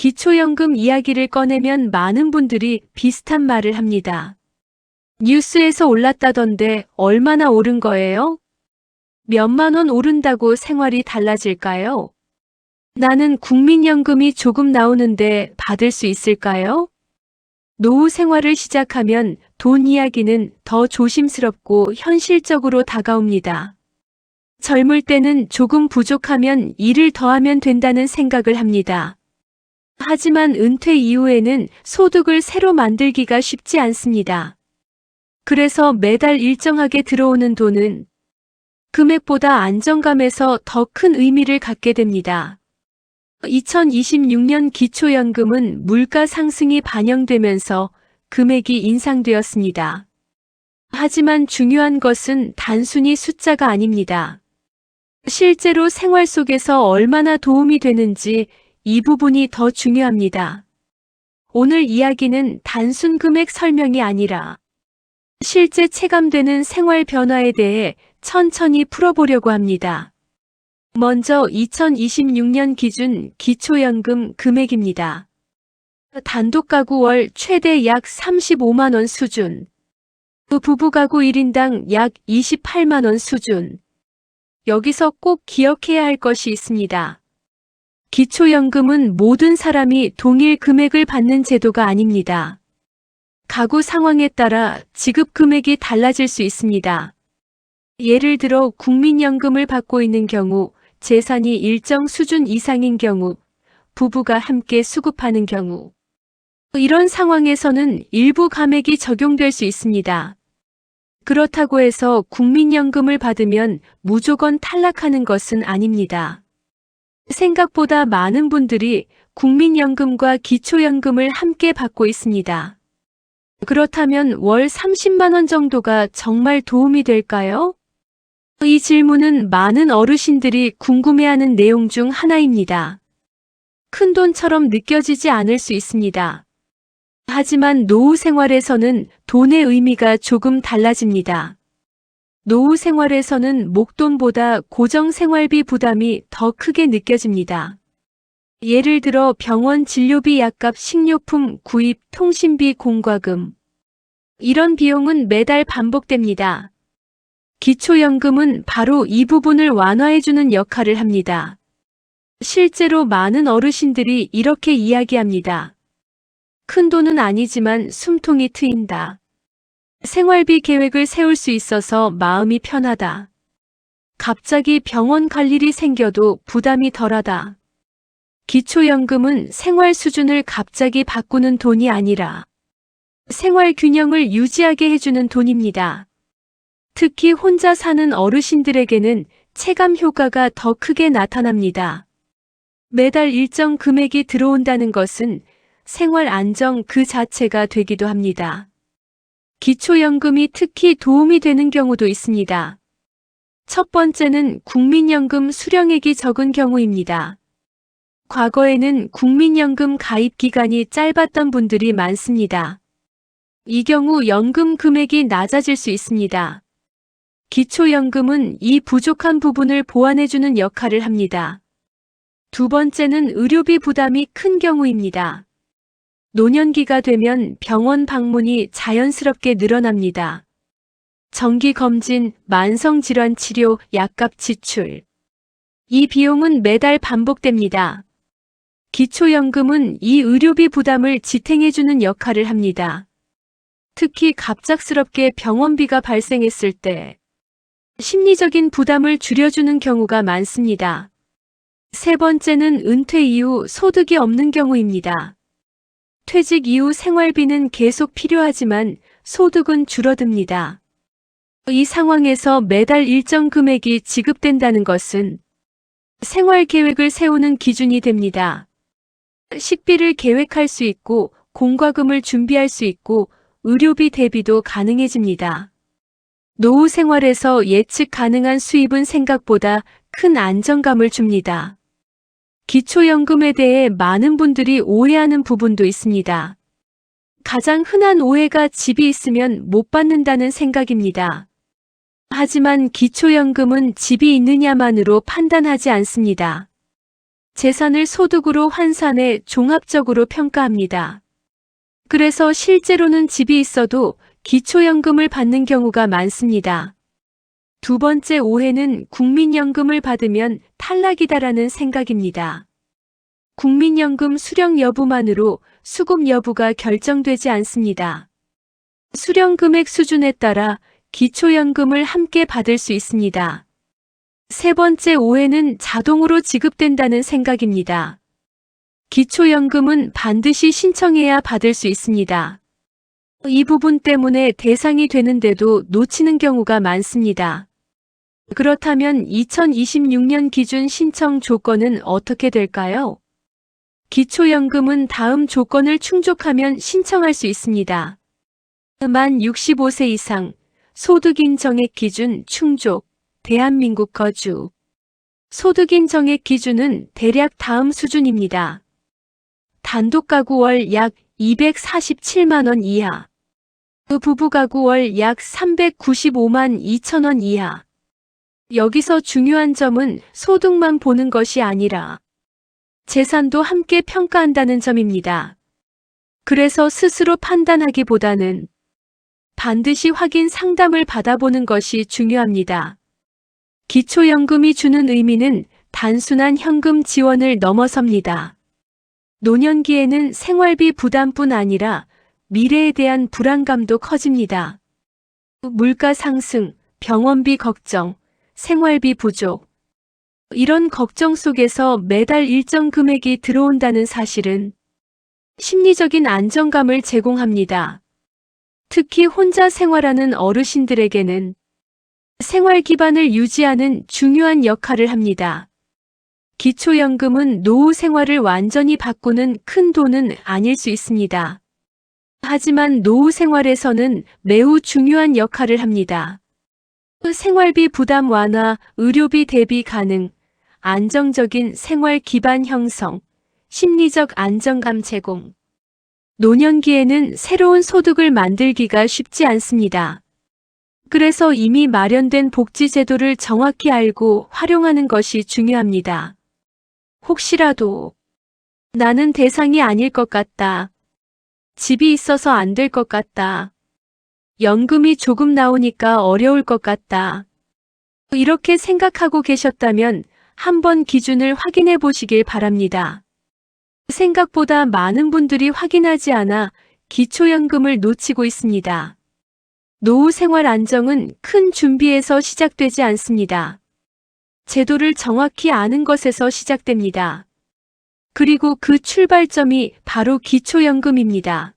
기초연금 이야기를 꺼내면 많은 분들이 비슷한 말을 합니다. 뉴스에서 올랐다던데 얼마나 오른 거예요? 몇만 원 오른다고 생활이 달라질까요? 나는 국민연금이 조금 나오는데 받을 수 있을까요? 노후 생활을 시작하면 돈 이야기는 더 조심스럽고 현실적으로 다가옵니다. 젊을 때는 조금 부족하면 일을 더 하면 된다는 생각을 합니다. 하지만 은퇴 이후에는 소득을 새로 만들기가 쉽지 않습니다. 그래서 매달 일정하게 들어오는 돈은 금액보다 안정감에서 더 큰 의미를 갖게 됩니다. 2026년 기초연금은 물가 상승이 반영되면서 금액이 인상되었습니다. 하지만 중요한 것은 단순히 숫자가 아닙니다. 실제로 생활 속에서 얼마나 도움이 되는지 이 부분이 더 중요합니다. 오늘 이야기는 단순 금액 설명이 아니라 실제 체감되는 생활 변화에 대해 천천히 풀어보려고 합니다. 먼저 2026년 기준 기초연금 금액입니다. 단독 가구 월 최대 약 35만 원 수준, 부부가구 1인당 약 28만 원 수준. 여기서 꼭 기억해야 할 것이 있습니다. 기초연금은 모든 사람이 동일 금액을 받는 제도가 아닙니다. 가구 상황에 따라 지급 금액이 달라질 수 있습니다. 예를 들어 국민연금을 받고 있는 경우, 재산이 일정 수준 이상인 경우, 부부가 함께 수급하는 경우, 이런 상황에서는 일부 감액이 적용될 수 있습니다. 그렇다고 해서 국민연금을 받으면 무조건 탈락하는 것은 아닙니다. 생각보다 많은 분들이 국민연금과 기초연금을 함께 받고 있습니다. 그렇다면 월 30만 원 정도가 정말 도움이 될까요? 이 질문은 많은 어르신들이 궁금해하는 내용 중 하나입니다. 큰돈처럼 느껴지지 않을 수 있습니다. 하지만 노후 생활에서는 돈의 의미가 조금 달라집니다. 노후 생활에서는 목돈보다 고정 생활비 부담이 더 크게 느껴집니다. 예를 들어 병원 진료비, 약값, 식료품 구입, 통신비, 공과금. 이런 비용은 매달 반복됩니다. 기초연금은 바로 이 부분을 완화해주는 역할을 합니다. 실제로 많은 어르신들이 이렇게 이야기합니다. 큰돈은 아니지만 숨통이 트인다. 생활비 계획을 세울 수 있어서 마음이 편하다. 갑자기 병원 갈 일이 생겨도 부담이 덜하다. 기초연금은 생활 수준을 갑자기 바꾸는 돈이 아니라 생활 균형을 유지하게 해주는 돈입니다. 특히 혼자 사는 어르신들에게는 체감 효과가 더 크게 나타납니다. 매달 일정 금액이 들어온다는 것은 생활 안정 그 자체가 되기도 합니다. 기초연금이 특히 도움이 되는 경우도 있습니다. 첫 번째는 국민연금 수령액이 적은 경우입니다. 과거에는 국민연금 가입 기간이 짧았던 분들이 많습니다. 이 경우 연금 금액이 낮아질 수 있습니다. 기초연금은 이 부족한 부분을 보완해주는 역할을 합니다. 두 번째는 의료비 부담이 큰 경우입니다. 노년기가 되면 병원 방문이 자연스럽게 늘어납니다. 정기검진, 만성질환 치료, 약값 지출. 이 비용은 매달 반복됩니다. 기초연금은 이 의료비 부담을 지탱해주는 역할을 합니다. 특히 갑작스럽게 병원비가 발생했을 때 심리적인 부담을 줄여주는 경우가 많습니다. 세 번째는 은퇴 이후 소득이 없는 경우입니다. 퇴직 이후 생활비는 계속 필요하지만 소득은 줄어듭니다. 이 상황에서 매달 일정 금액이 지급된다는 것은 생활 계획을 세우는 기준이 됩니다. 식비를 계획할 수 있고 공과금을 준비할 수 있고 의료비 대비도 가능해집니다. 노후 생활에서 예측 가능한 수입은 생각보다 큰 안정감을 줍니다. 기초연금에 대해 많은 분들이 오해하는 부분도 있습니다. 가장 흔한 오해가 집이 있으면 못 받는다는 생각입니다. 하지만 기초연금은 집이 있느냐만으로 판단하지 않습니다. 재산을 소득으로 환산해 종합적으로 평가합니다. 그래서 실제로는 집이 있어도 기초연금을 받는 경우가 많습니다. 두 번째 오해는 국민연금을 받으면 탈락이다라는 생각입니다. 국민연금 수령 여부만으로 수급 여부가 결정되지 않습니다. 수령 금액 수준에 따라 기초연금을 함께 받을 수 있습니다. 세 번째 오해는 자동으로 지급된다는 생각입니다. 기초연금은 반드시 신청해야 받을 수 있습니다. 이 부분 때문에 대상이 되는데도 놓치는 경우가 많습니다. 그렇다면 2026년 기준 신청 조건은 어떻게 될까요? 기초연금은 다음 조건을 충족하면 신청할 수 있습니다. 만 65세 이상, 소득인 정액 기준 충족, 대한민국 거주. 소득인 정액 기준은 대략 다음 수준입니다. 단독가구 월 약 247만 원 이하. 부부가구 월 약 395만 2천 원 이하. 여기서 중요한 점은 소득만 보는 것이 아니라 재산도 함께 평가한다는 점입니다. 그래서 스스로 판단하기보다는 반드시 확인 상담을 받아보는 것이 중요합니다. 기초연금이 주는 의미는 단순한 현금 지원을 넘어섭니다. 노년기에는 생활비 부담뿐 아니라 미래에 대한 불안감도 커집니다. 물가 상승, 병원비 걱정, 생활비 부족. 이런 걱정 속에서 매달 일정 금액이 들어온다는 사실은 심리적인 안정감을 제공합니다. 특히 혼자 생활하는 어르신들에게는 생활 기반을 유지하는 중요한 역할을 합니다. 기초연금은 노후 생활을 완전히 바꾸는 큰 돈은 아닐 수 있습니다. 하지만 노후 생활에서는 매우 중요한 역할을 합니다. 생활비 부담 완화, 의료비 대비 가능, 안정적인 생활 기반 형성, 심리적 안정감 제공. 노년기에는 새로운 소득을 만들기가 쉽지 않습니다. 그래서 이미 마련된 복지제도를 정확히 알고 활용하는 것이 중요합니다. 혹시라도 나는 대상이 아닐 것 같다. 집이 있어서 안 될 것 같다. 연금이 조금 나오니까 어려울 것 같다. 이렇게 생각하고 계셨다면 한번 기준을 확인해 보시길 바랍니다. 생각보다 많은 분들이 확인하지 않아 기초연금을 놓치고 있습니다. 노후 생활 안정은 큰 준비에서 시작되지 않습니다. 제도를 정확히 아는 것에서 시작됩니다. 그리고 그 출발점이 바로 기초연금입니다.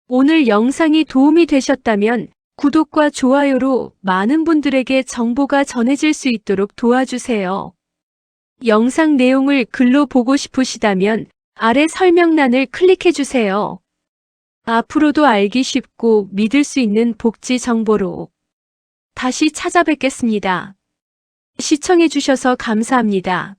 오늘 영상이 도움이 되셨다면 구독과 좋아요로 많은 분들에게 정보가 전해질 수 있도록 도와주세요. 영상 내용을 글로 보고 싶으시다면 아래 설명란을 클릭해주세요. 앞으로도 알기 쉽고 믿을 수 있는 복지 정보로 다시 찾아뵙겠습니다. 시청해주셔서 감사합니다.